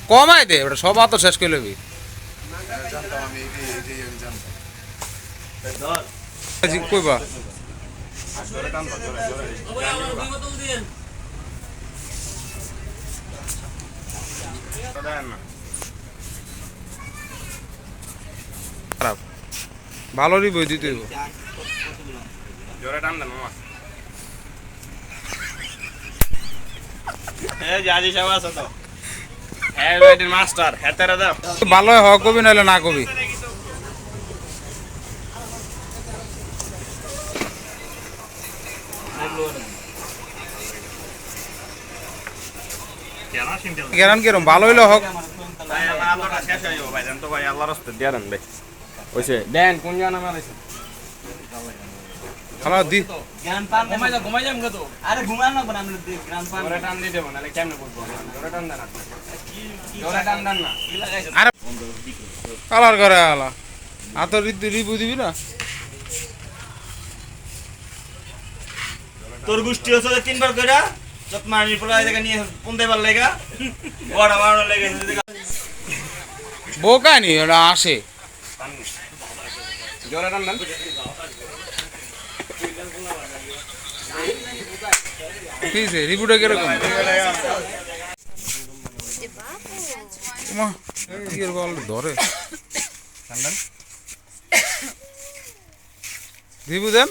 কমাই দে ওটা সব তো শেষ করে লবি কইবা খারাপ ভালোরই বই দিতে হইব জোরে টান দেন মামা এই যে আজি সাহেব আছে তো হ্যাঁ ওইটার মাস্টার হেতারে দাও ভালো হ কবি নাহলে না কবি গেরান কিরম ভালো হইলে হোক দেন কোন জানা মারাইছে খালা দি জ্ঞান পান ঘুমাই যাম তো আরে ঘুমান না বানাম জ্ঞান পান জোরে টান দিয়ে দেব নালে কেমনে বুঝবো জোরে টান দেন আপনি জোরে টান দেন না কি লাগাইছ আরে কালার করে আলা আত রিবু দিবি না তোর গুষ্টি হচ্ছে তিনবার কইরা চপ মারি পড়া জায়গা নিয়ে পুনতেবার লাগা বড় বড় লাগে বোকা নি ওরা আসে জোরে টান দেন কিছে রিপুটা কিরকম মা কি এর বল ধরে রিপু দেন